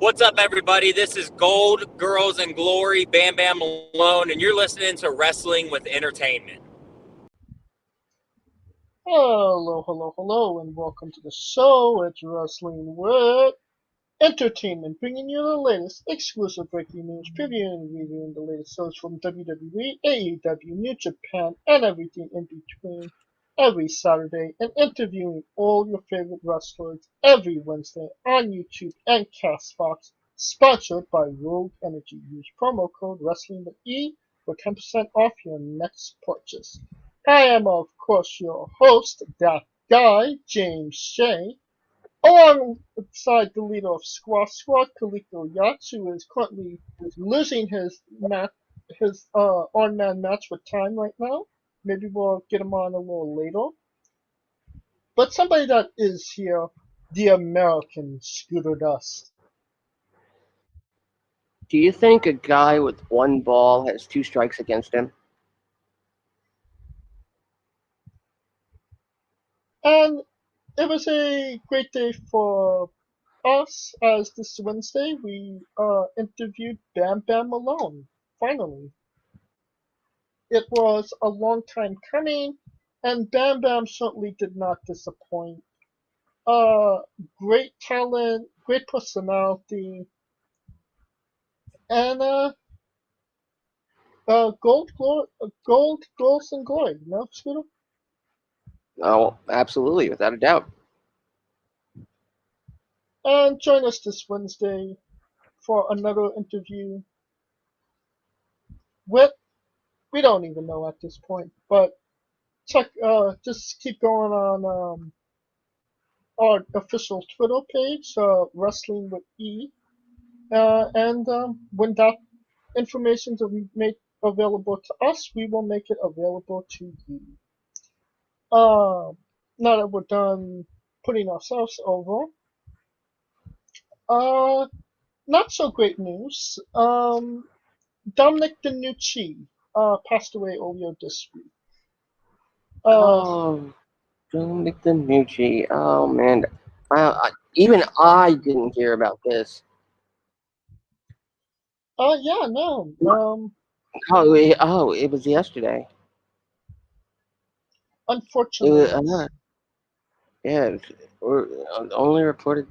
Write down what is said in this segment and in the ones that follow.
What's up, everybody? This is Gold, Girls, and Glory, Bam Bam Malone, and you're listening to Wrestling with Entertainment. Hello, and welcome to the show. It's Wrestling with Entertainment, bringing you the latest exclusive breaking news, previewing and reviewing the latest shows from WWE, AEW, New Japan, and everything in between every Saturday, and interviewing all your favorite wrestlers every Wednesday on YouTube and Castbox, sponsored by Rogue Energy. Use promo code Wrestling with E for 10% off your next purchase. I am, of course, your host, that guy, James Shea, alongside the leader of Squash Squad, Kaliko Yachts, who is currently losing his on-man match with time right now. Maybe we'll get him on a little later. But somebody that is here, the American Scooter Dust. Do you think a guy with one ball has two strikes against him? And it was a great day for us, as this Wednesday we interviewed Bam Bam Malone. Finally, it was a long time coming, and Bam Bam certainly did not disappoint. Uh, Great talent, great personality, and goals and glory. No, Scooter. Oh, absolutely, without a doubt. And join us this Wednesday for another interview with, we don't even know at this point, but just keep going on our official Twitter page, Wrestling with E, and when that information is made available to us, we will make it available to you. Now that we're done putting ourselves over, not so great news. Dominic Denucii passed away earlier this week. Oh, Dominic Denucii. Oh, man. Even I didn't hear about this. Yeah, no. It was yesterday. Unfortunately. It was only reported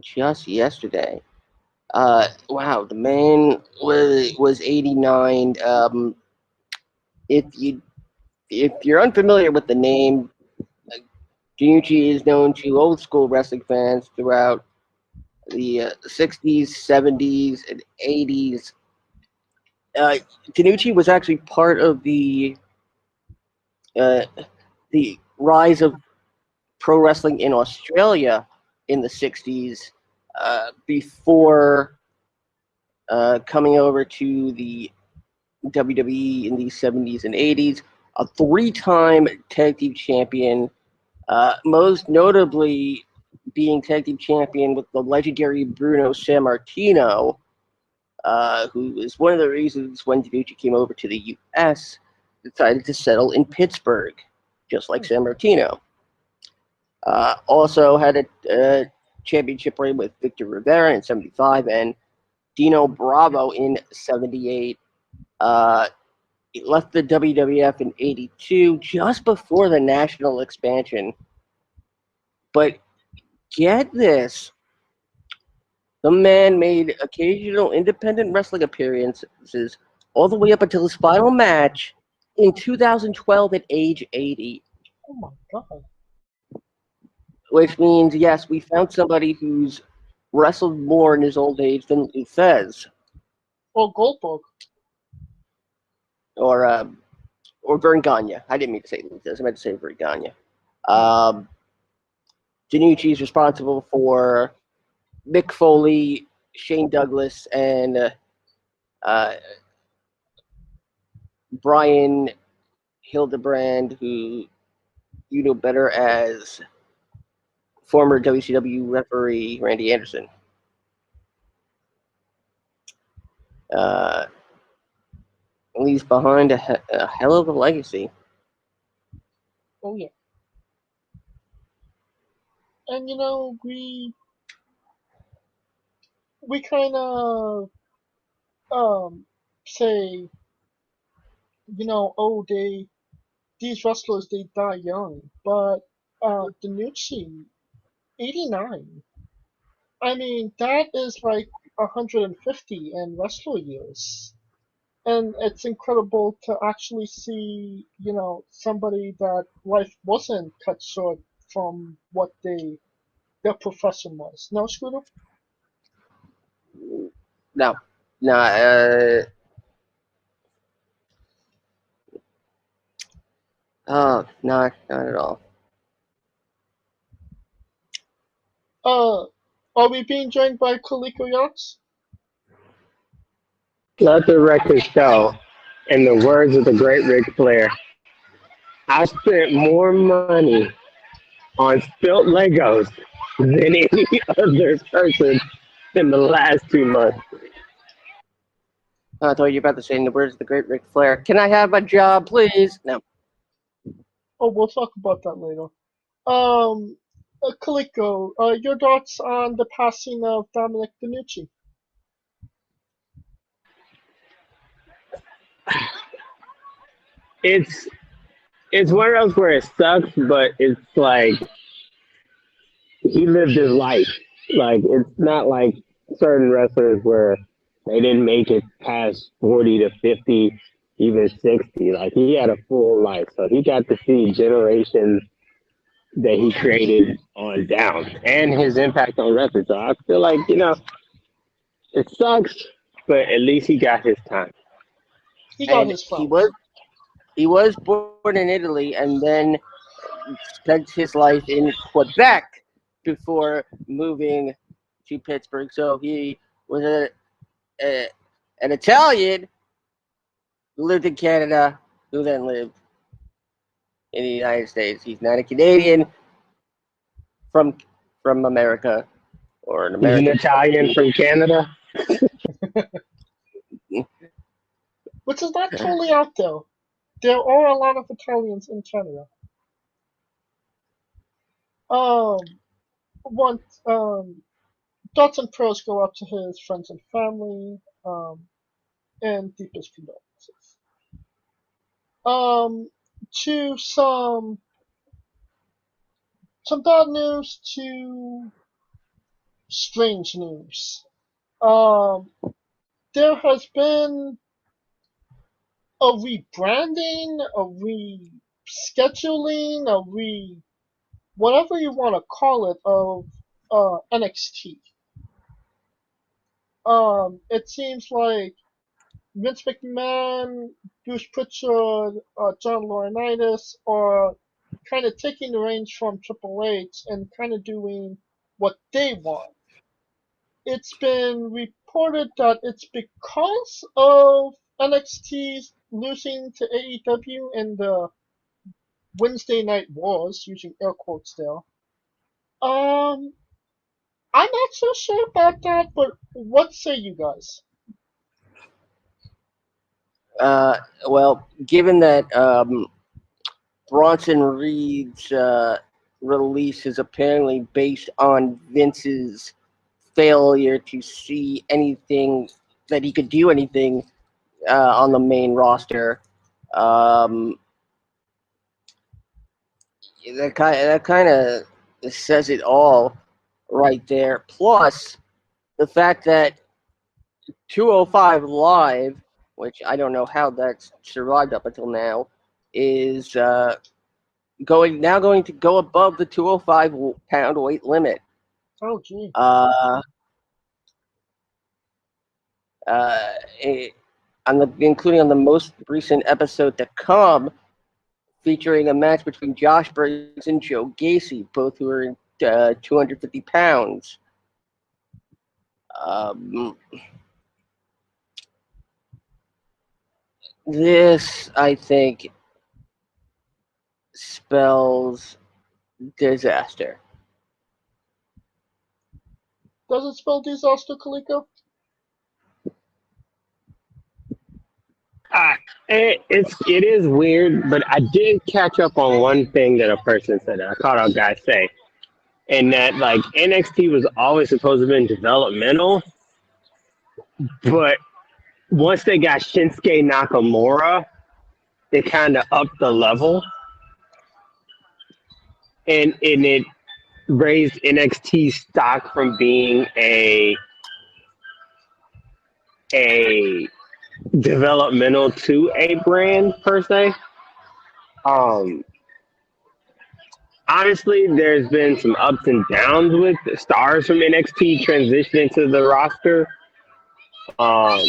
just yesterday. Wow, the man was 89. If you're unfamiliar with the name, Denucci is known to old school wrestling fans throughout the 60s, 70s, and 80s. Denucci was actually part of uh, the rise of pro wrestling in Australia in the 60s before coming over to the WWE in the 70s and 80s. A three-time tag team champion, most notably being tag team champion with the legendary Bruno Sammartino, who is one of the reasons when Denucci came over to the U.S., decided to settle in Pittsburgh, just like Sammartino. Also had a championship reign with Victor Rivera in 75 and Dino Bravo in 78. He left the WWF in 82, just before the national expansion. But get this, the man made occasional independent wrestling appearances all the way up until his final match in 2012 at age 80. Oh my god. Which means, yes, we found somebody who's wrestled more in his old age than Lou Thesz. Or Goldberg. Or Vern Gagne. I didn't mean to say Lou Thesz. I meant to say Vern Gagne. Denucci is responsible for Mick Foley, Shane Douglas, and Brian Hildebrand, who you know better as former WCW referee Randy Anderson. Leaves behind a hell of a legacy. Oh yeah. And you know, we kind of say, oh, these wrestlers, they die young, but Denucci, 89. I mean, that is like 150 in wrestler years. And it's incredible to actually see, somebody that life wasn't cut short from what their profession was. No, Scooter? No, no, oh, not at all. Are we being joined by Kaliko Yachts? Let the record show, in the words of the great Ric Flair, I spent more money on spilt Legos than any other person in the last 2 months. I thought you were about to say, in the words of the great Ric Flair, can I have my job, please? No. Oh, we'll talk about that later. Kaliko, your thoughts on the passing of Dominic Denucci? It's one of those where it sucks, but it's like he lived his life. Like, it's not like certain wrestlers where they didn't make it past 40 to 50, even 60. Like, he had a full life, so he got to see generations that he created on down, and his impact on wrestling. So I feel like, it sucks, but at least he got his time. He got And his flowers. he was born in Italy and then spent his life in Quebec before moving to Pittsburgh. So he was an Italian who lived in Canada, who then lived in the United States. He's not a Canadian from America or an He's American. an Italian from Canada. Which is not totally out there. There are a lot of Italians in Canada. Thoughts and prayers go out to his friends and family, and deepest condolences. To some bad news to strange news. There has been a rebranding, a rescheduling, whatever you want to call it, of NXT. It seems like Vince McMahon, Bruce Pritchard, John Laurinaitis are kind of taking the reins from Triple H and kind of doing what they want. It's been reported that it's because of NXT losing to AEW in the Wednesday Night Wars, using air quotes there. I'm not so sure about that, but what say you guys? Well, given that Bronson Reed's release is apparently based on Vince's failure to see anything that he could do anything on the main roster, that kind of says it all right there. Plus, the fact that 205 Live, which I don't know how that's survived up until now, is going to go above the 205-pound weight limit. Oh, gee. Including on the most recent episode to come, featuring a match between Josh Briggs and Joe Gacy, both who are 250 pounds. This, I think, spells disaster. Does it spell disaster, Kaliko? It is weird, but I did catch up on one thing that a person said. I caught a guy say, and that like NXT was always supposed to be developmental, But once they got Shinsuke Nakamura, it kind of upped the level, and it raised NXT stock from being a developmental to a brand per se. Honestly, there's been some ups and downs with the stars from NXT transitioning to the roster. And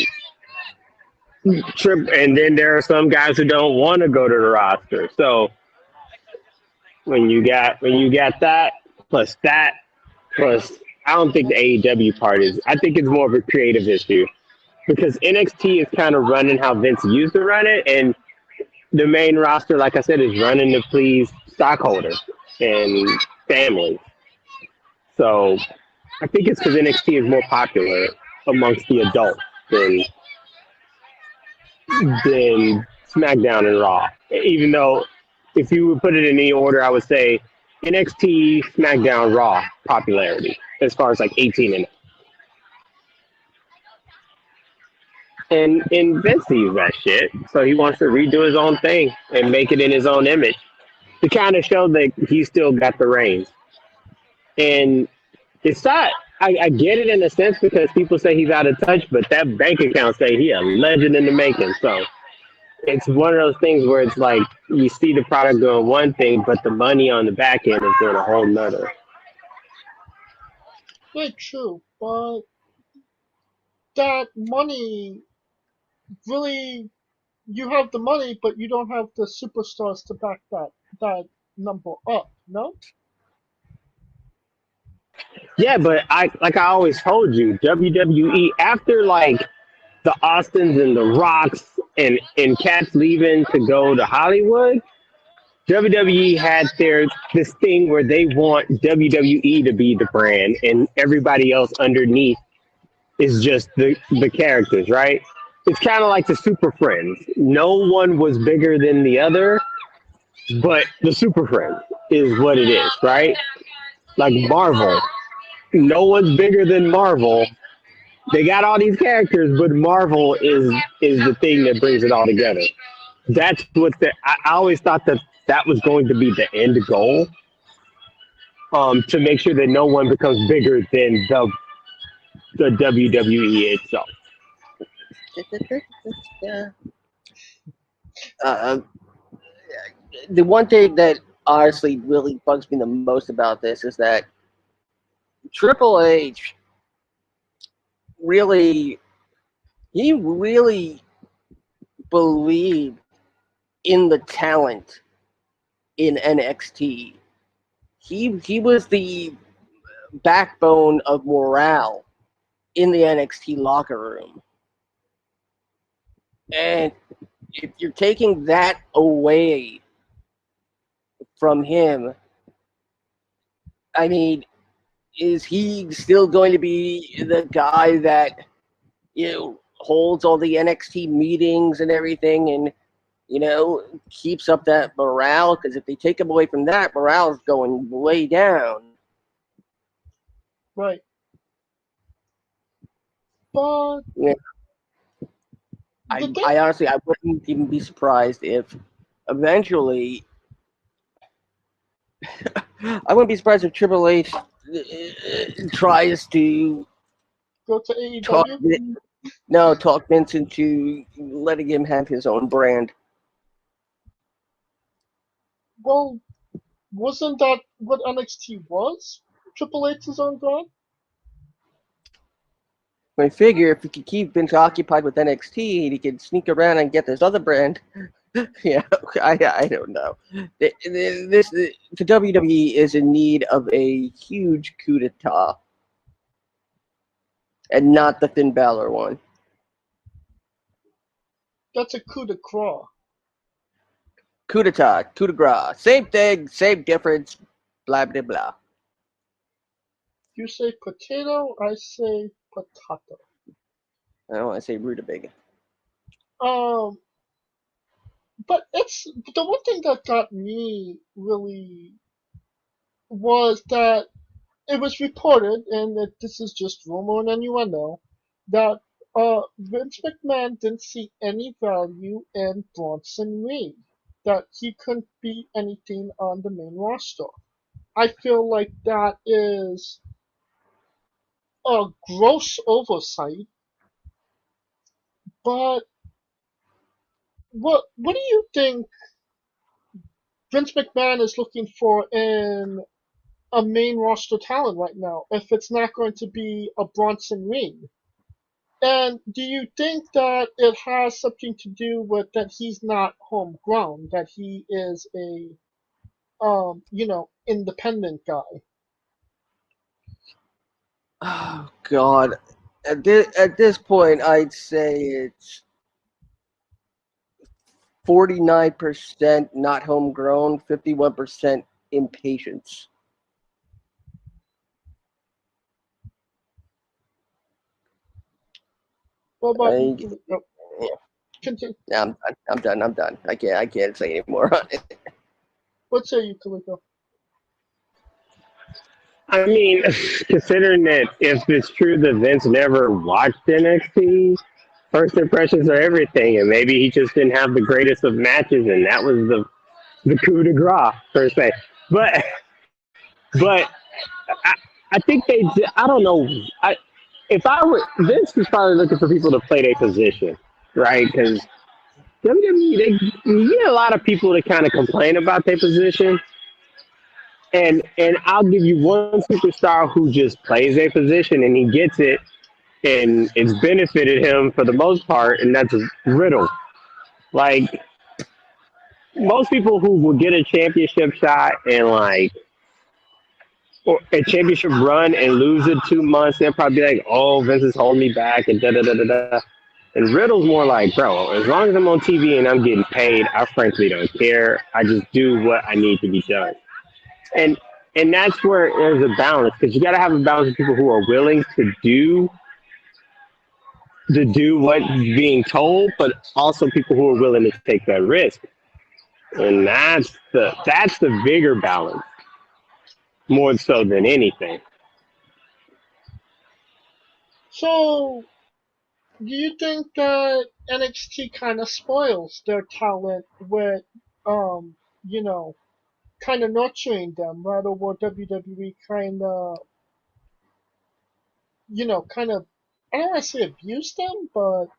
then there are some guys who don't want to go to the roster. So when you got that, plus I don't think the AEW part is. I think it's more of a creative issue because NXT is kind of running how Vince used to run it, and the main roster, like I said, is running to please stockholders and families. So I think it's because NXT is more popular amongst the adults than SmackDown and Raw. Even though if you would put it in any order, I would say NXT, SmackDown, Raw popularity as far as like 18 and And Vince sees that shit, so he wants to redo his own thing and make it in his own image to kind of show that he still got the reins. And it's not, I get it in a sense because people say he's out of touch, but that bank account say he a legend in the making. So it's one of those things where it's like you see the product doing one thing, but the money on the back end is doing a whole nother. Very true, but that money really, you have the money, but you don't have the superstars to back that number up, no? Yeah, but I always told you, WWE after like the Austins and the Rocks and cats leaving to go to Hollywood, WWE had this thing where they want WWE to be the brand and everybody else underneath is just the characters, right? It's kind of like the Super Friends. No one was bigger than the other, but the Super Friends is what it is, right? Like Marvel. No one's bigger than Marvel. They got all these characters, but Marvel is the thing that brings it all together. That's what I always thought that was going to be the end goal, to make sure that no one becomes bigger than the WWE itself. The one thing that honestly really bugs me the most about this is that Triple H really believed in the talent in NXT. He was the backbone of morale in the NXT locker room. And if you're taking that away from him, I mean, is he still going to be the guy that, holds all the NXT meetings and everything and, keeps up that morale? Because if they take him away from that, morale is going way down. Right. But Yeah. I honestly, I wouldn't even be surprised if eventually, I wouldn't be surprised if Triple H tries to go to AEW? talk Vince into letting him have his own brand. Well, wasn't that what NXT was? Triple H's own brand? I figure if he could keep Vince occupied with NXT, he could sneak around and get this other brand. Yeah, I don't know. The WWE is in need of a huge coup d'etat, and not the Finn Balor one. That's a coup de grace. Coup d'etat, coup de grace, same thing, same difference, blah blah blah. You say potato, I say potato. I don't want to say rutabaga. But it's the one thing that got me really was that it was reported, and that this is just rumor and innuendo, that Vince McMahon didn't see any value in Bronson Reed, that he couldn't be anything on the main roster. I feel like that is a gross oversight, but what do you think Vince McMahon is looking for in a main roster talent right now if it's not going to be a Bronson Reed? And do you think that it has something to do with that he's not homegrown, that he is a independent guy? Oh God! At this point, I'd say it's 49% not homegrown, 51% impatience. What about I- you? Continue. I'm done. I can't say anymore on it. What say you, Kaliko? I mean, considering that if it's true that Vince never watched NXT, first impressions are everything, and maybe he just didn't have the greatest of matches, and that was the coup de grace per se. But I think I don't know. If I were Vince was probably looking for people to play their position, right? Because WWE, you get a lot of people that kind of complain about their position. And I'll give you one superstar who just plays a position and he gets it, and it's benefited him for the most part, and that's Riddle. Like, most people who will get a championship shot and or a championship run and lose it 2 months, they'll probably be like, "Oh, Vince is holding me back," and da da da da da. And Riddle's more like, "Bro, as long as I'm on TV and I'm getting paid, I frankly don't care. I just do what I need to be done." And that's where there's a balance, because you got to have a balance of people who are willing to do what's being told, but also people who are willing to take that risk. And that's the bigger balance, more so than anything. So, do you think that NXT kind of spoils their talent with, kind of nurturing them, rather than WWE kind of, I don't want to say abuse them, but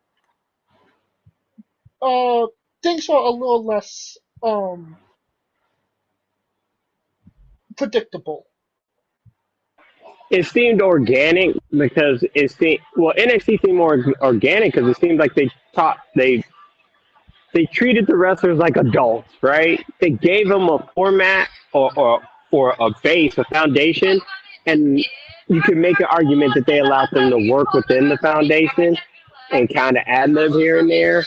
things are a little less predictable. It seemed organic because NXT seemed more organic because it seemed like they treated the wrestlers like adults, right? They gave them a format or a base, a foundation, and you could make an argument that they allowed them to work within the foundation and kind of ad-lib here and there.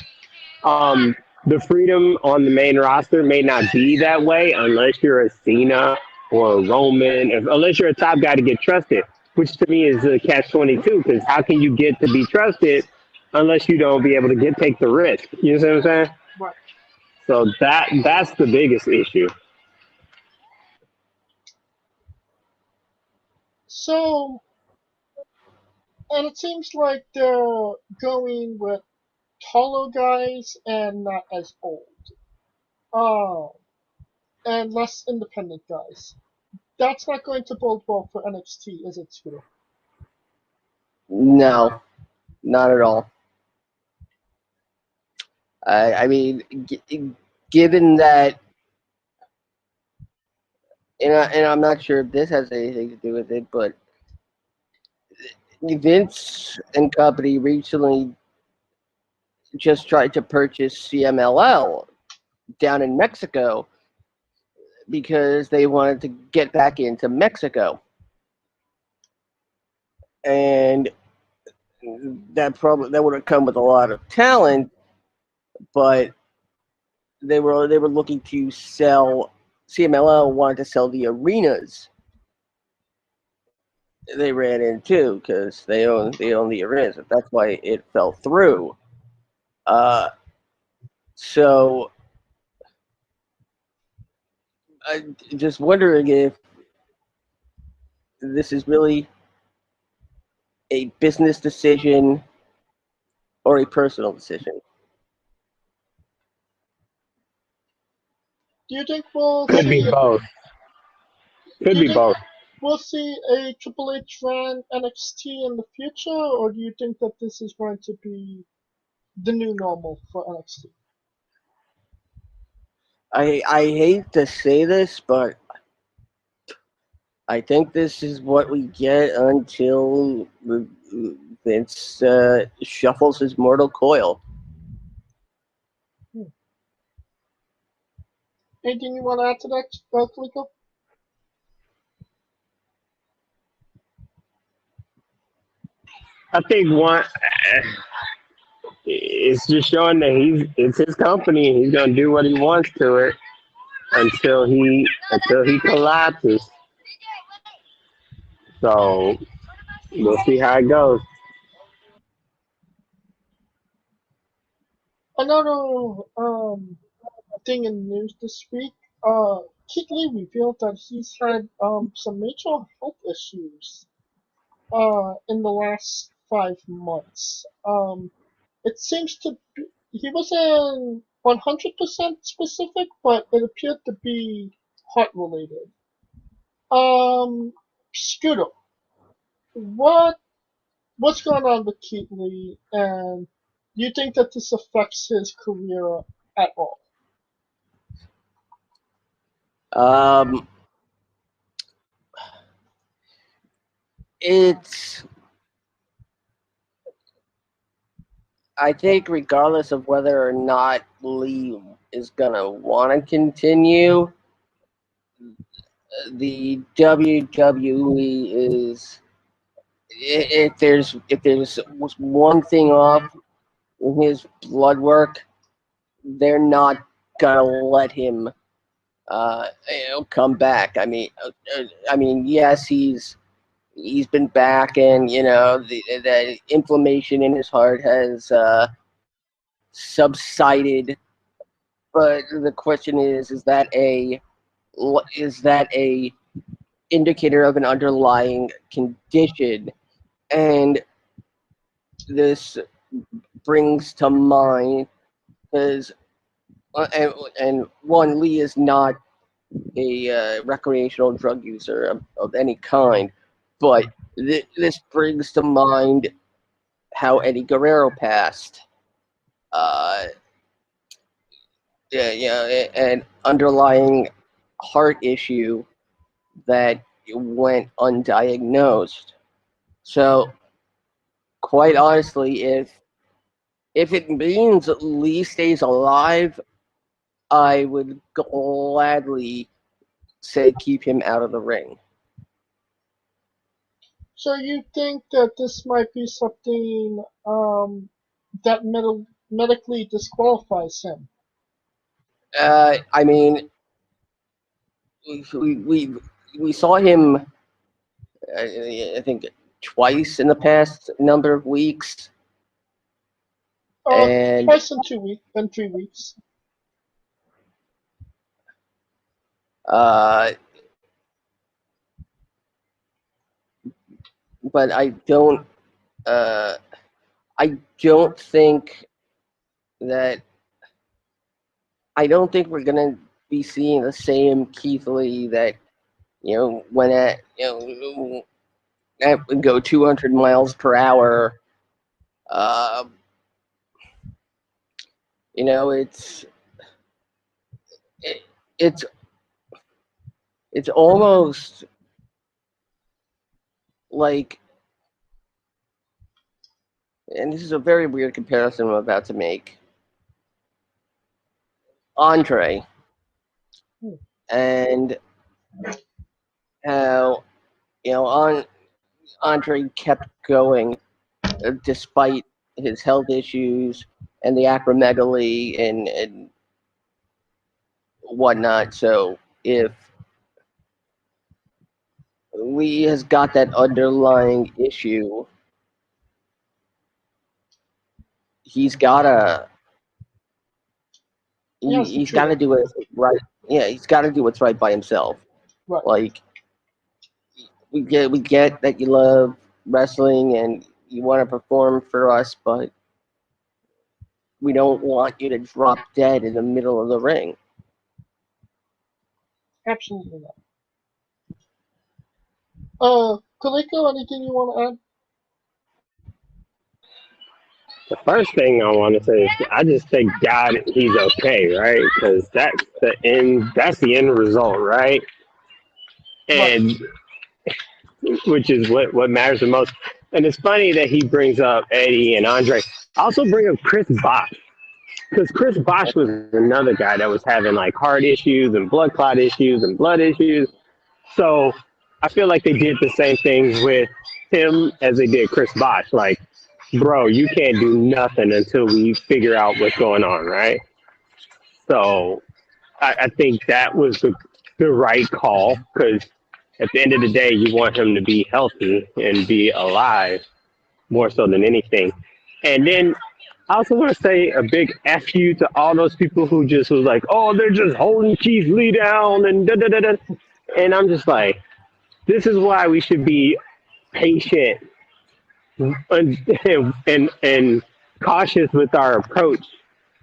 The freedom on the main roster may not be that way unless you're a Cena or a Roman, unless you're a top guy to get trusted, which to me is a catch-22, because how can you get to be trusted unless you don't be able to take the risk? You know what I'm saying? Right. So that's the biggest issue. So, and it seems like they're going with taller guys and not as old. And less independent guys. That's not going to bode well for NXT, is it, Scooter? No, not at all. I mean, given that, and I'm not sure if this has anything to do with it, but Vince and company recently just tried to purchase CMLL down in Mexico because they wanted to get back into Mexico. And that would have come with a lot of talent, but they were looking to sell. CMLL wanted to sell the arenas they ran into because they own the arenas. That's why it fell through. So I'm just wondering if this is really a business decision or a personal decision. Do you think we'll Could be see? both. Do Could you be think both. we'll see a Triple H ran NXT in the future, or do you think that this is going to be the new normal for NXT? I hate to say this, but I think this is what we get until Vince shuffles his mortal coil. Anything you want to add to that, Felico? I think one, it's just showing that it's his company. He's gonna do what he wants to it until he collapses. So we'll see how it goes. Another thing in the news this week, Kith Lee revealed that he's had some major health issues in the last 5 months. It seems to be he wasn't 100% specific, but it appeared to be heart related. Scooter, what's going on with Kith Lee, and do you think that this affects his career at all? It's I think regardless of whether or not Lee is gonna want to continue, the WWE is if there's one thing off in his blood work, they're not gonna let him come back. I mean, yes, he's been back, and the inflammation in his heart has subsided. But the question is that a indicator of an underlying condition? And this brings to mind because and one, Lee is not a recreational drug user of any kind, but this brings to mind how Eddie Guerrero passed. An underlying heart issue that went undiagnosed. So, quite honestly, if it means Lee stays alive, I would gladly say keep him out of the ring. So you think that this might be something that medically disqualifies him? I mean, we saw him, I think, twice in the past number of weeks, and Twice in 2 weeks, in 3 weeks. But I don't think that we're gonna be seeing the same Kith Lee that when that would go 200 miles per hour. It's almost like, and this is a very weird comparison I'm about to make, Andre, and how Andre kept going despite his health issues and the acromegaly and whatnot. So if Lee has got that underlying issue, he's gotta do it right. Yeah, he's gotta do what's right by himself. Right. Like, we get that you love wrestling and you want to perform for us, but we don't want you to drop dead in the middle of the ring. Absolutely not. Kaliko, anything you want to add? The first thing I want to say is I just thank God he's okay, right? Because that's the end. That's the end result, right? And which is what matters the most. And it's funny that he brings up Eddie and Andre. I also bring up Chris Bosh, because Chris Bosh was another guy that was having like heart issues and blood clot issues and blood issues. So I feel like they did the same thing with him as they did Chris Bosh. Like, bro, you can't do nothing until we figure out what's going on, right? So I think that was the right call, because at the end of the day, you want him to be healthy and be alive more so than anything. And then I also want to say a big F you to all those people who just was like, oh, they're just holding Keith Lee down and da-da-da-da. And I'm just like, this is why we should be patient and cautious with our approach.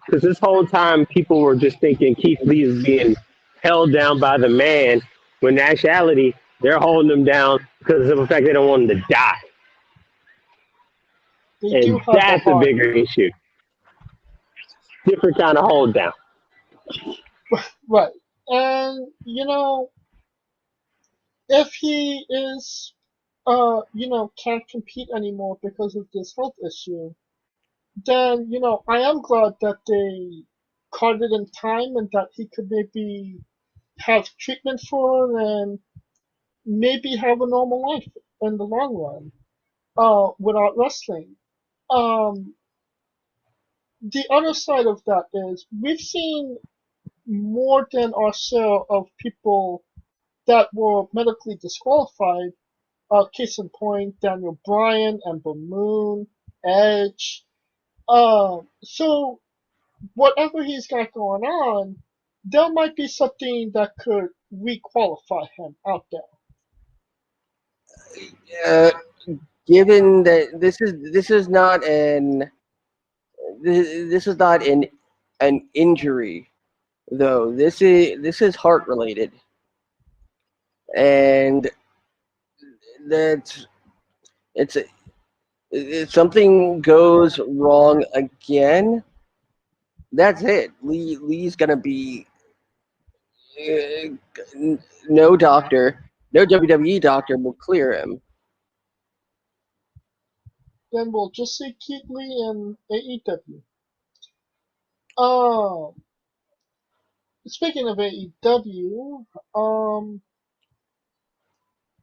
Because this whole time, people were just thinking Keith Lee is being held down by the man, when in actuality, they're holding him down because of the fact they don't want him to die. And that's a bigger issue. Different kind of hold down. Right. And, if he is, can't compete anymore because of this health issue, then, I am glad that they caught it in time and that he could maybe have treatment for it and maybe have a normal life in the long run, without wrestling. The other side of that is we've seen more than our share of people that were medically disqualified. Case in point, Daniel Bryan, Ember Moon, Edge. So whatever he's got going on, there might be something that could requalify him out there. Given that this is not an injury, though. This is heart related, and that's if something goes wrong again, that's it. Lee's gonna be no WWE doctor will clear him. Then we'll just see Kith Lee in AEW. Speaking of AEW,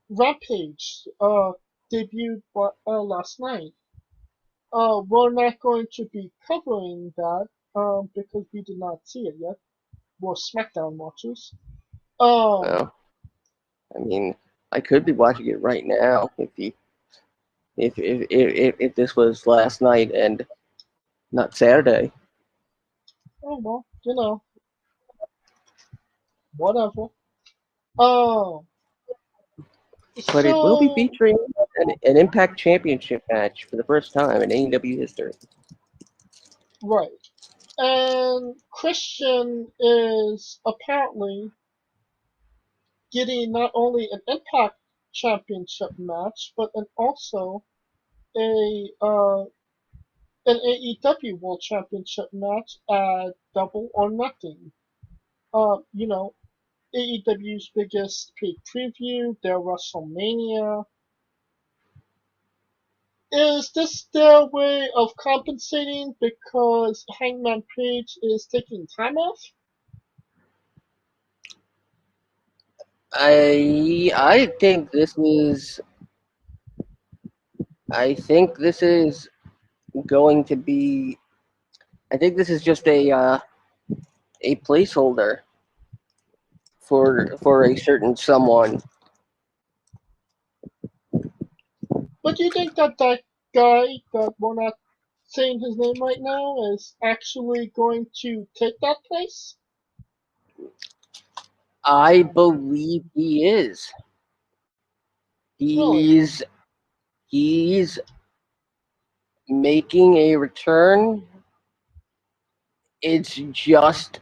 Rampage debuted last night. We're not going to be covering that because we did not see it yet. We're SmackDown watchers. Well, I mean, I could be watching it right now if this was last night and not Saturday. Oh well, whatever. But it will be featuring an Impact Championship match for the first time in AEW history. Right. And Christian is apparently getting not only an Impact Championship match, but also an AEW World Championship match at Double or Nothing. AEW's biggest paid preview, their WrestleMania. Is this their way of compensating because Hangman Page is taking time off? I think this is going to be. I think this is just a placeholder for a certain someone. But do you think that guy that we're not saying his name right now is actually going to take that place? I believe he is. He's making a return It's just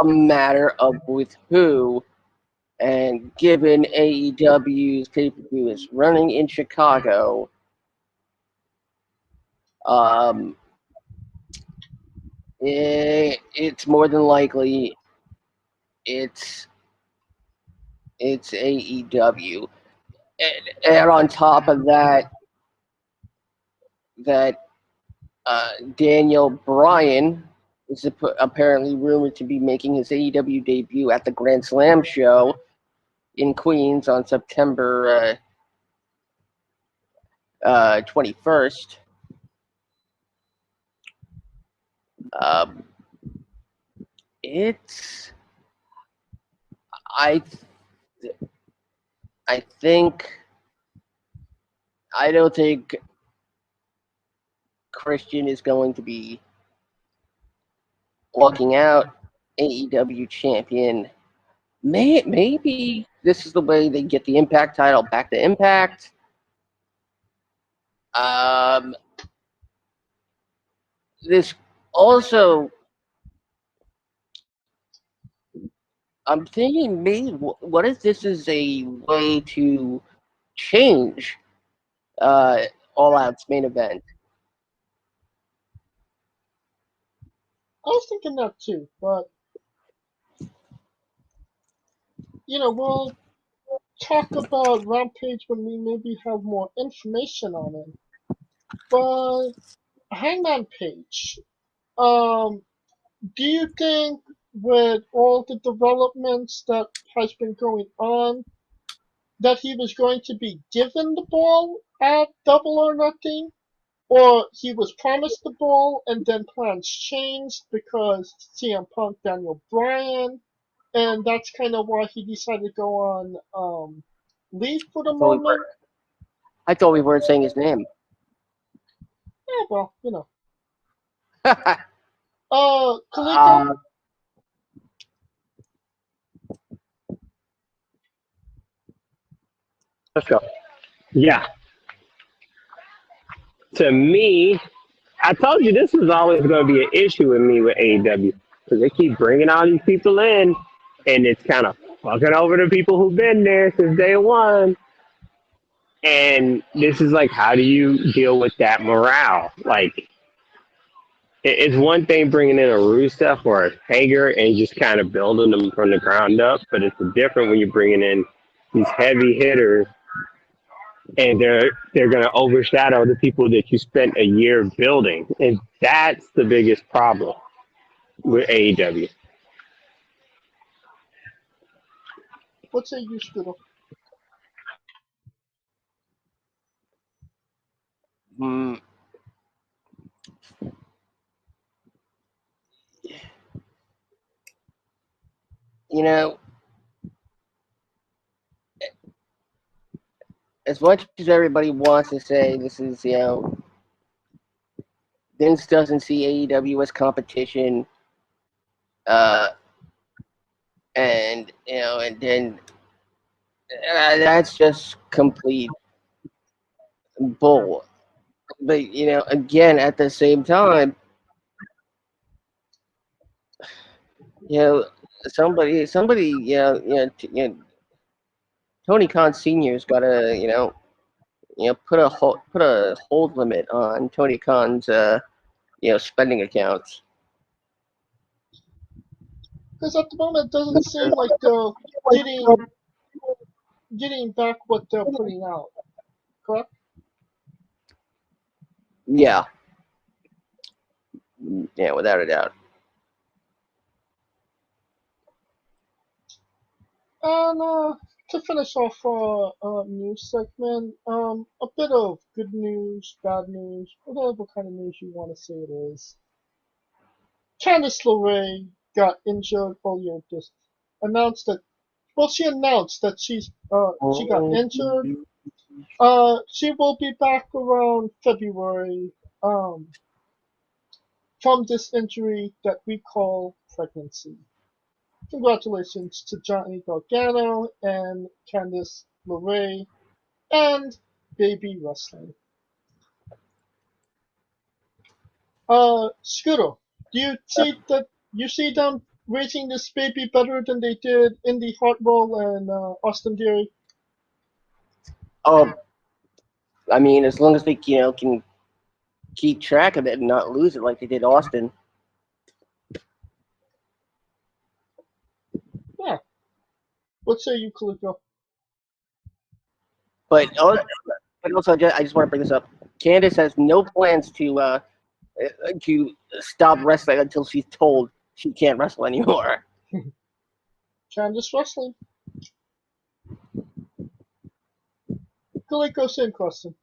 a matter of with who. And given AEW's pay-per-view is running in Chicago, it's more than likely it's AEW. And on top of that, Daniel Bryan is apparently rumored to be making his AEW debut at the Grand Slam show in Queens on September 21st. It's I think I don't think Christian is going to be walking out AEW champion. Maybe this is the way they get the Impact title back to Impact. This also, I'm thinking maybe what if this is a way to change All Out's main event? I was thinking that too, but we'll talk about Rampage when we maybe have more information on it. But Hangman Page, do you think with all the developments that has been going on, that he was going to be given the ball at Double or Nothing? Or he was promised the ball and then plans changed because CM Punk, Daniel Bryan, and that's kind of why he decided to go on leave for the moment? I thought we weren't saying his name. Yeah, well, Kaliko? Let's go. Yeah. To me, I told you this was always going to be an issue with me with AEW because they keep bringing all these people in, and it's kind of fucking over the people who've been there since day one. And this is like, how do you deal with that morale? Like, it's one thing bringing in a Rusev or a Hager and just kind of building them from the ground up, but it's different when you're bringing in these heavy hitters and they're going to overshadow the people that you spent a year building. And that's the biggest problem with AEW. What say you, Scooter? As much as everybody wants to say this is, Vince doesn't see AEW as competition, and then that's just complete bull. But again, at the same time, somebody, Tony Khan Senior's got to, put a hold limit on Tony Khan's, spending accounts. Because at the moment, it doesn't seem like they're getting back what they're putting out. Correct? Yeah. Yeah, without a doubt. And to finish off our news segment, a bit of good news, bad news, whatever kind of news you want to say it is. Candice LeRae got injured earlier announced that she got injured. She will be back around February from this injury that we call pregnancy. Congratulations to Johnny Gargano and Candice LeRae and Baby Wrestling. Scooter, do you see that You see them raising this baby better than they did Indy Hartwell and Austin Theory. Oh, I mean, as long as they can keep track of it and not lose it like they did Austin. Yeah. What say you, Kaliko? But also, I just want to bring this up. Candice has no plans to stop wrestling until she's told she can't wrestle anymore. Candice Wrestling. Kaliko, same question.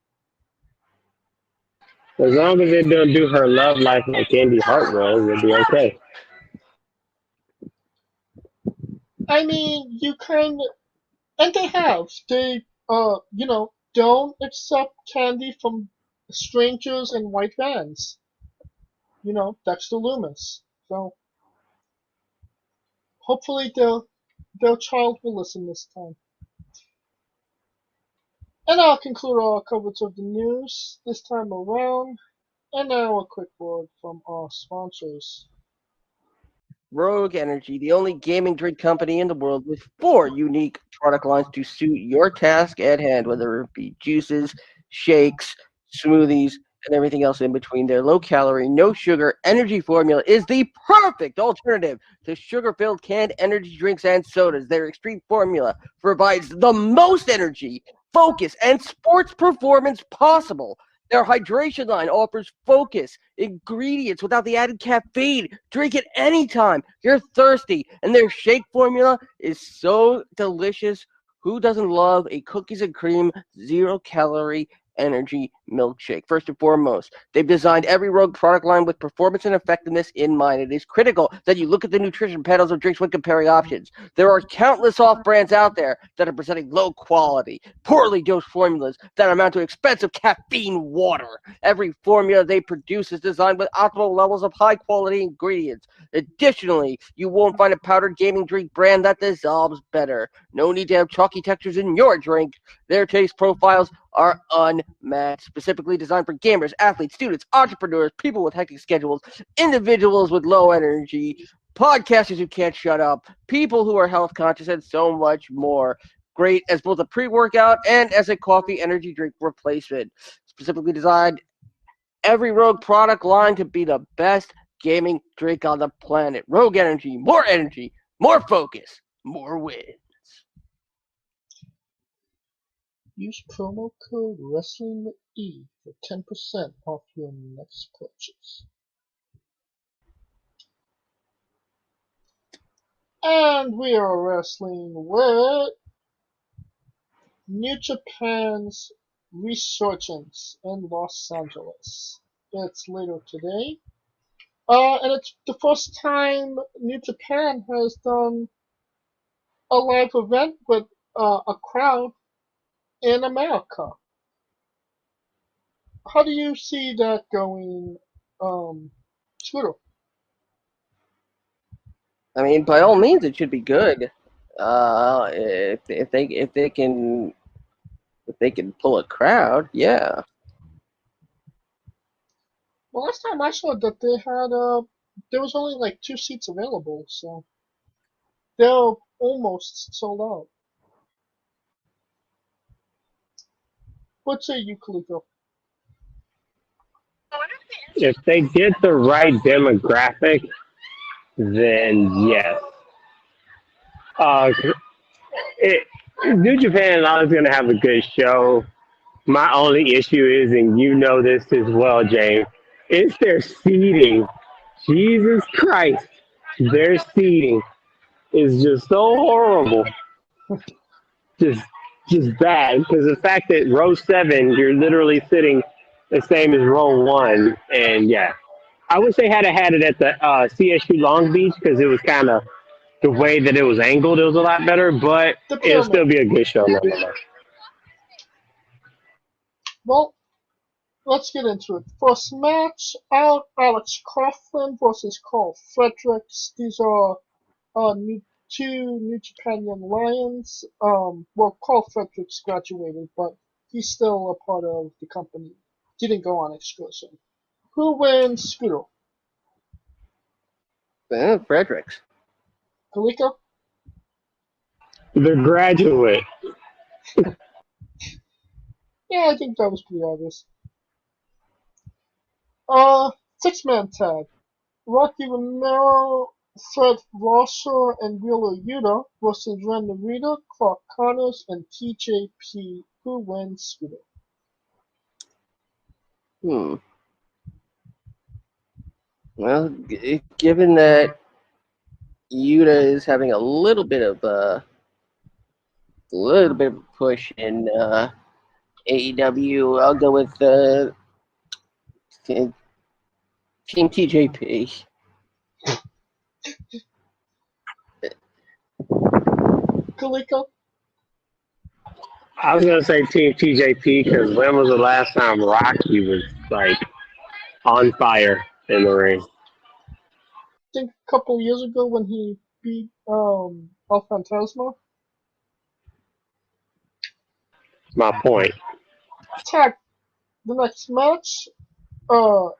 As long as they don't do her love life like Indy Hartwell, it'll be okay. I mean, you kind of, and they have. They, don't accept candy from strangers in white vans. Dexter Loomis. So, hopefully their child will listen this time. And I'll conclude our coverage of the news this time around. And now a quick word from our sponsors. Rogue Energy, the only gaming drink company in the world with 4 unique product lines to suit your task at hand, whether it be juices, shakes, smoothies, and everything else in between. Their low-calorie, no-sugar energy formula is the perfect alternative to sugar-filled canned energy drinks and sodas. Their extreme formula provides the most energy, focus, and sports performance possible. Their hydration line offers focus, ingredients without the added caffeine. Drink it anytime you're thirsty. And their shake formula is so delicious. Who doesn't love a cookies and cream, 0-calorie energy milkshake? First and foremost, they've designed every Rogue product line with performance and effectiveness in mind. It is critical that you look at the nutrition panels of drinks when comparing options. There are countless off-brands out there that are presenting low-quality, poorly dosed formulas that amount to expensive caffeine water. Every formula they produce is designed with optimal levels of high-quality ingredients. Additionally, you won't find a powdered gaming drink brand that dissolves better. No need to have chalky textures in your drink. Their taste profiles are unmatched, specifically designed for gamers, athletes, students, entrepreneurs, people with hectic schedules, individuals with low energy, podcasters who can't shut up, people who are health conscious, and so much more. Great as both a pre-workout and as a coffee energy drink replacement. Specifically designed every Rogue product line to be the best gaming drink on the planet. Rogue Energy, more focus, more wins. Use promo code WrestlingWithE for 10% off your next purchase. And we are wrestling with New Japan's Resurgence in Los Angeles. It's later today. And it's the first time New Japan has done a live event with a crowd in America. How do you see that going, Scooter? I mean, by all means, it should be good. If they can pull a crowd, yeah. Well, last time I saw that they had there was only like 2 seats available, so they're almost sold out. What say you, Kaliko? If they get the right demographic, then yes. New Japan is always going to have a good show. My only issue is, and you know this as well, James, it's their seating. Jesus Christ, their seating is just so horrible. Just bad. Because the fact that row 7, you're literally sitting the same as row 1. And yeah, I wish they had it at the CSU Long Beach because it was kind of the way that it was angled. It was a lot better, but it'll still be a good show nonetheless. Well, let's get into it. First match out, Alex Crawford versus Carl Fredericks. These are two New Japan Young Lions. Well, Carl Fredericks graduated, but he's still a part of the company. Didn't go on excursion. Who wins, Scooter? Fredericks. Kalika? The Graduate. Yeah, I think that was pretty obvious. Six-man tag. Rocky Romero, Fred Rosser, and Wheeler Yuta versus Ren Narita, Clark Connors, and TJP. Who wins Scooter? Well, given that Yuta is having a little bit of a push in AEW, I'll go with Team TJP. Kalika? I was gonna say Team TJP because when was the last time Rocky was like on fire in the ring? I think a couple years ago when he beat El Fantasma. That's my point. Tag. The next match, the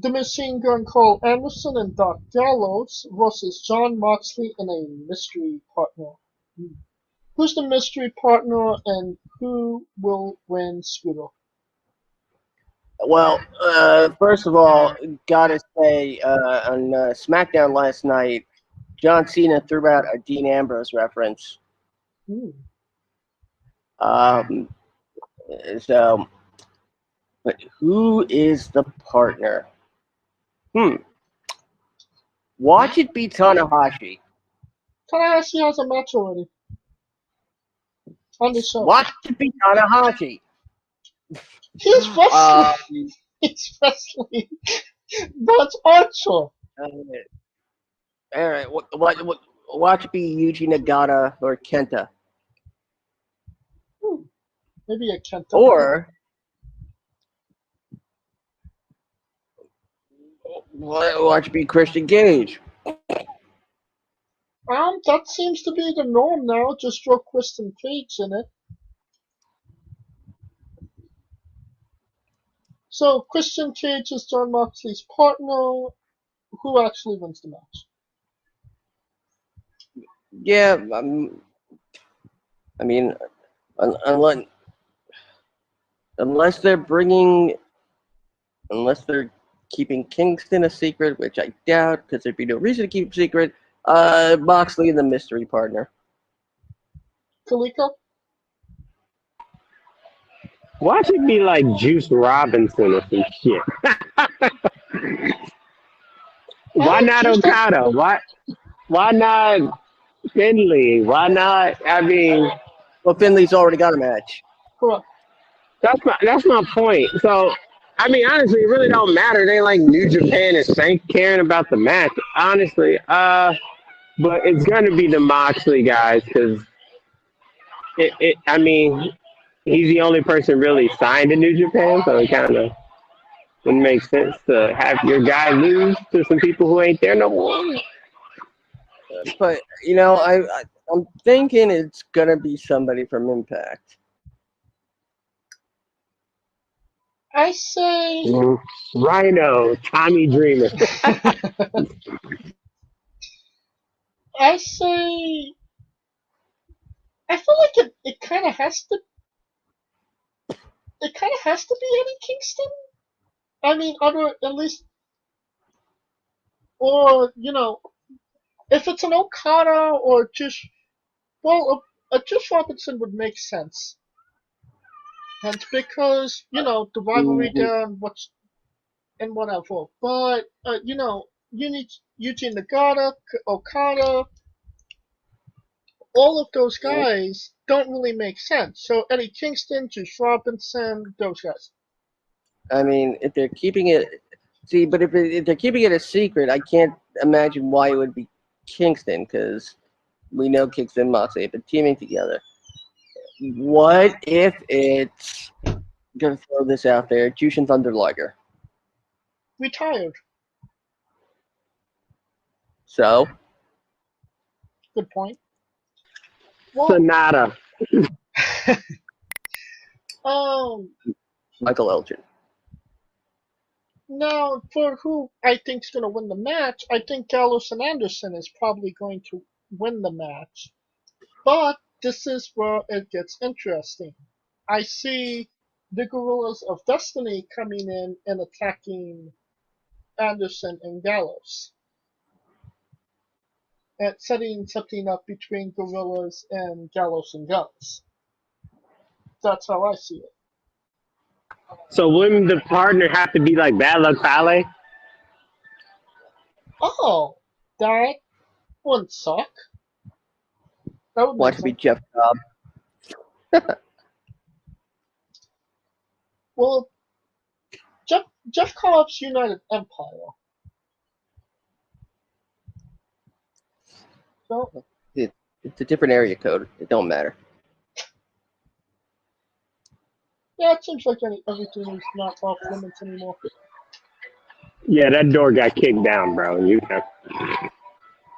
Machine Gun Carl Anderson and Doc Gallows versus Jon Moxley and a mystery partner. Who's the mystery partner and who will win Scooter? Well, first of all, gotta say, on SmackDown last night, John Cena threw out a Dean Ambrose reference. So, but who is the partner? Watch it be Tanahashi. Tanahashi has a match already. On the show. Watch it be Tanahashi. He's wrestling. He's wrestling. That's Archer. All right. Watch it be Yuji Nagata or Kenta. Maybe a Kenta. Or watch it be Christian Cage. That seems to be the norm now. Just throw Christian Cage in it. So Christian Cage is Jon Moxley's partner. Who actually wins the match? Yeah, I mean, unless they're keeping Kingston a secret, which I doubt, because there'd be no reason to keep it secret. Moxley and the mystery partner. Kalika? Watch it be like Juice Robinson or some shit. Why not Okada? Why not Finley? Why not? I mean, well, Finley's already got a match. Correct. That's my point. So, I mean, honestly, it really don't matter. They like New Japan is caring about the match, honestly. But it's gonna be the Moxley guys because I mean, he's the only person really signed to New Japan, so it kind of wouldn't make sense to have your guy lose to some people who ain't there no more. But I'm thinking it's gonna be somebody from Impact. I say Rhino, Tommy Dreamer. I say I feel like it kind of has to be Eddie Kingston. I mean, at least, or if it's an Okada or just a Juice Robinson would make sense. And because the rivalry there and whatever, but you need Yuji Nagata, Okada. All of those guys don't really make sense. So Eddie Kingston, Juice Robinson, those guys. I mean, if they're keeping it, but if they're keeping it a secret, I can't imagine why it would be Kingston, because we know Kingston and Moxley have been teaming together. What if it's, gonna throw this out there, Jushin Thunder Liger? Retired. So? Good point. Sonata. Michael Elgin. Now, for who I think is going to win the match, I think Gallows and Anderson is probably going to win the match. But this is where it gets interesting. I see the Gorillas of Destiny coming in and attacking Anderson and Gallows, and setting something up between Gorillas and Gallows. That's how I see it. So wouldn't the partner have to be like Bad Luck Fale? Oh, that wouldn't suck. That would Want make to be sense. Jeff Cobb? Well, Jeff Cobb's United Empire. So, It's a different area code. It don't matter. yeah, it seems like everything is not off limits anymore. Yeah, that door got kicked down, bro. You know.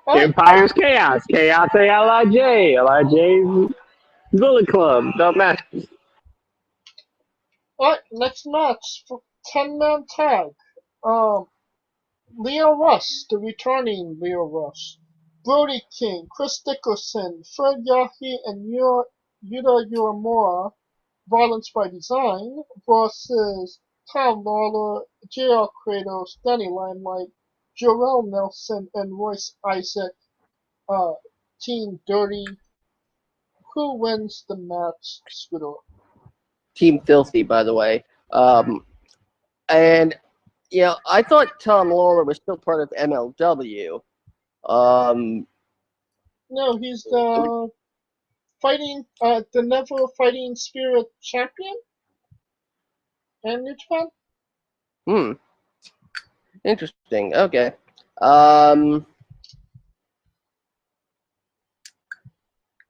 Alright, Empire's Chaos. Chaos A L.I.J. L.I.J. Bullet Club. Don't matter. next match for 10-man tag. Leo Rush, the returning Leo Rush, Brody King, Chris Dickerson, Fred Yahi, and Yuta Uemura, Violence by Design, versus Tom Lawler, JR Kratos, Danny Limelight, Jarrell Nelson, and Royce Isaac, Team Dirty. Who wins the match, Scooter? Team Filthy, by the way. And yeah, I thought Tom Lawler was still part of MLW. No, he's the the Never Fighting Spirit champion in New Japan. Interesting. Okay.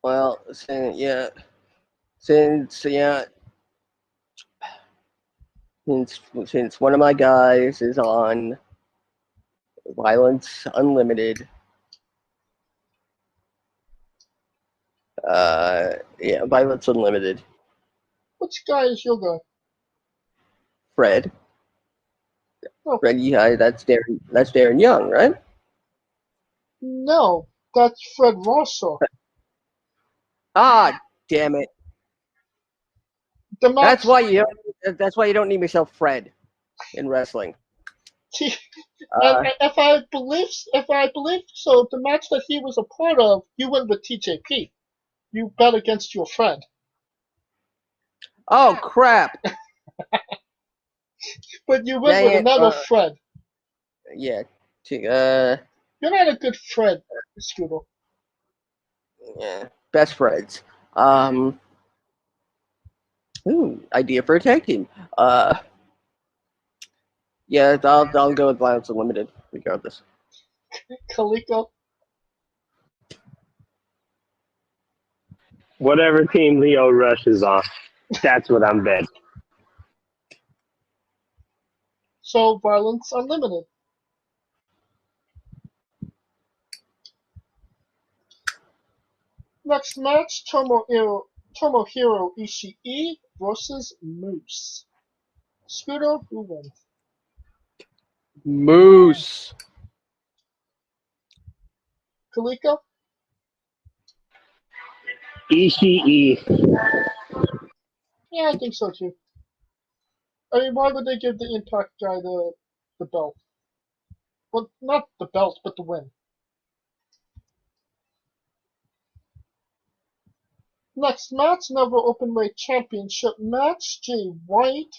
Well, since one of my guys is on Violence Unlimited, Violence Unlimited. Which guy is your guy? Fred. Oh. Fred, yeah, that's Darren Young, right? No, that's Fred Rosso. Ah, damn it. The match. That's why you don't need myself Fred in wrestling. If I believe so, the match that he was a part of, you went with TJP. You bet against your friend. Oh crap! But you went with another Fred. Yeah. You're not a good Fred, Scooter. Yeah. Best friends. Idea for a tag team. Yeah, I'll go with Violence Unlimited, regardless. Kaliko. Whatever team Leo Rush is on, that's what I'm betting. So Violence Unlimited. Next match, Tomohiro Ishii versus Moose. Scooter, who wins? Moose. Kaliko? Ishii. Yeah, I think so too. I mean, why would they give the Impact guy the belt? Well, not the belt, but the win. Next match, another Openweight Championship match. Jay White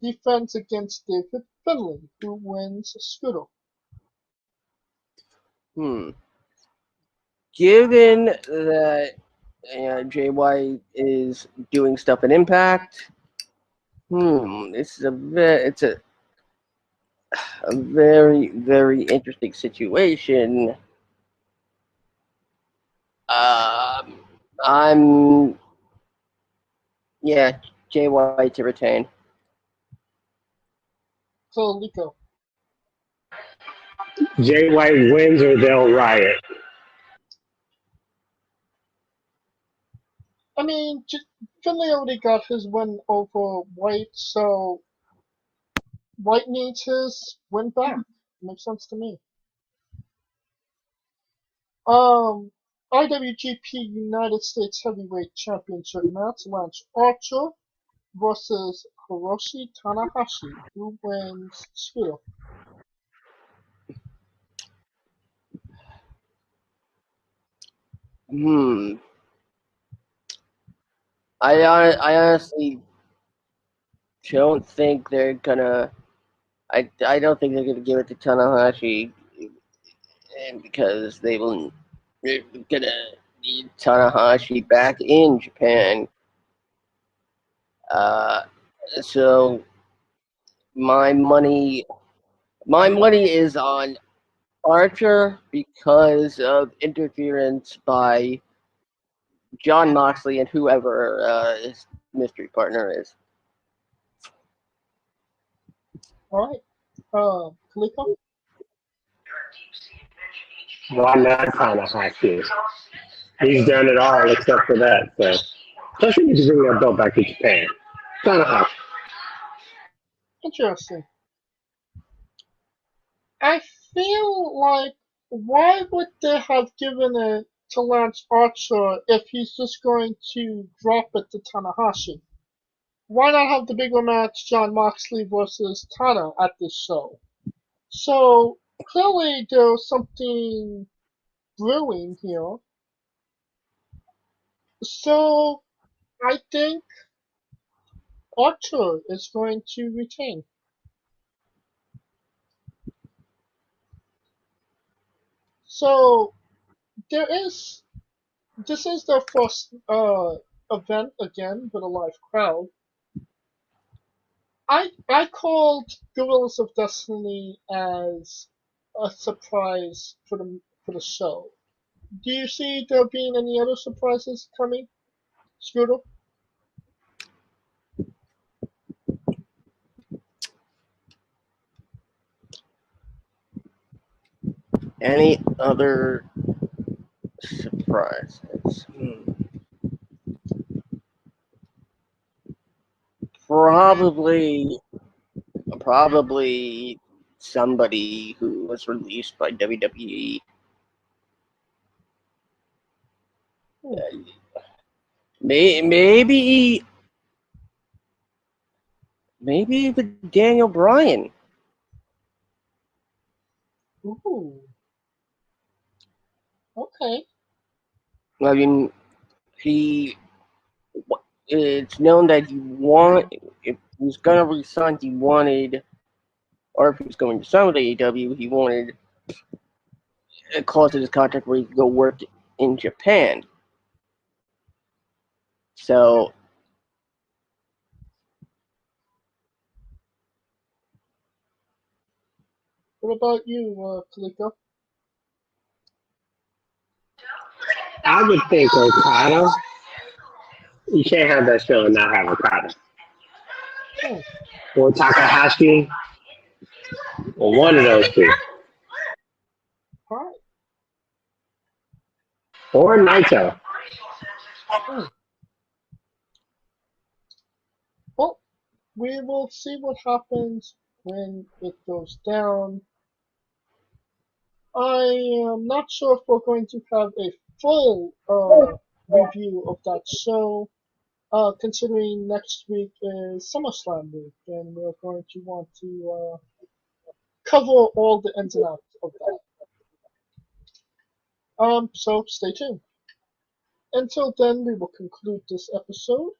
defends against David Finlay, who wins Scooter. Given that Jay White is doing stuff in Impact, this is a very, very interesting situation. Jay White to retain. Kaliko. Jay White wins or they'll riot. I mean, Finlay already got his win over White, so White needs his win back. Makes sense to me. IWGP United States Heavyweight Championship match: Lance Archer versus Hiroshi Tanahashi. Who wins? Scooter. I honestly don't think they're gonna. I don't think they're gonna give it to Tanahashi, and because they're gonna need Tanahashi back in Japan. So my money is on Archer because of interference by John Moxley and whoever his mystery partner is. All right. Kaliko? Why not Tanahashi? He's done it all except for that. So, plus, he needs to bring that belt back to Japan. Tanahashi. Interesting. I feel like, why would they have given it to Lance Archer if he's just going to drop it to Tanahashi? Why not have the bigger match, John Moxley versus Tana, at this show? So clearly there's something brewing here. So I think Archer is going to retain. So this is their first event again with a live crowd. I called Gorillas of Destiny as a surprise for the show. Do you see there being any other surprises coming, Scooter? Any other surprises? Probably somebody who was released by WWE. Maybe even Daniel Bryan. Ooh. Okay. I mean, it's known that if he was going to resign, or if he was going to sign with AEW, he wanted a clause in his contract where he could go work in Japan. So, What about you, Kaliko? I would think Okada. You can't have that show and not have Okada. Or Takahashi. Or one of those two. Alright. Or Naito. Well, we will see what happens when it goes down. I am not sure if we're going to have a full review of that show, considering next week is SummerSlam week, and we're going to want to cover all the ins and outs of that. So stay tuned. Until then, we will conclude this episode.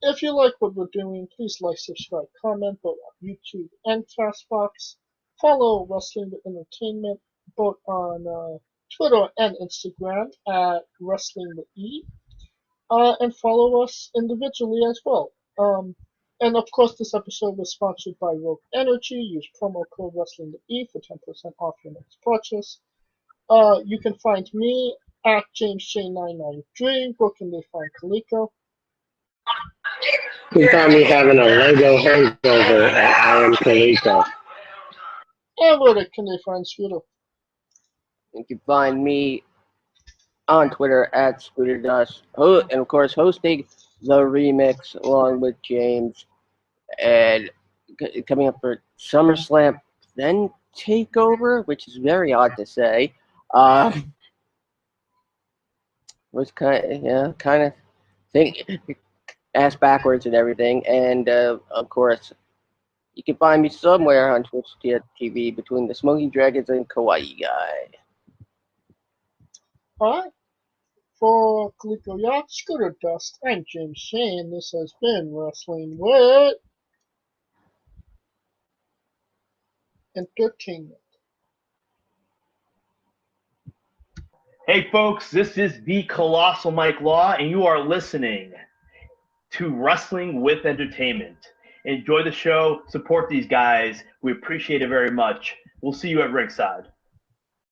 If you like what we're doing, please like, subscribe, comment both on YouTube and Castbox. Follow Wrestling with Entertainment both on Twitter and Instagram at Wrestling with E. And follow us individually as well. And of course, this episode was sponsored by Rogue Energy. Use promo code Wrestling with E for 10% off your next purchase. You can find me at JamesJ993. Where can they find Kaliko? You found me having a Lego hangover at I Am Kaliko. And where can they find Scooter? you can find me on Twitter at ScooterDust, and of course hosting the remix along with James. And coming up for SummerSlam, then TakeOver, which is very odd to say. Was kind of think ass backwards and everything, and of course, you can find me somewhere on Twitch TV between the Smoking Dragons and Kawaii Guy. Alright. For Kaliko Yacht, Scooter Dust, and James Shane, this has been Wrestling with Entertainment. Hey folks, this is the Colossal Mike Law, and you are listening to Wrestling with Entertainment. Enjoy the show, support these guys. We appreciate it very much. We'll see you at ringside.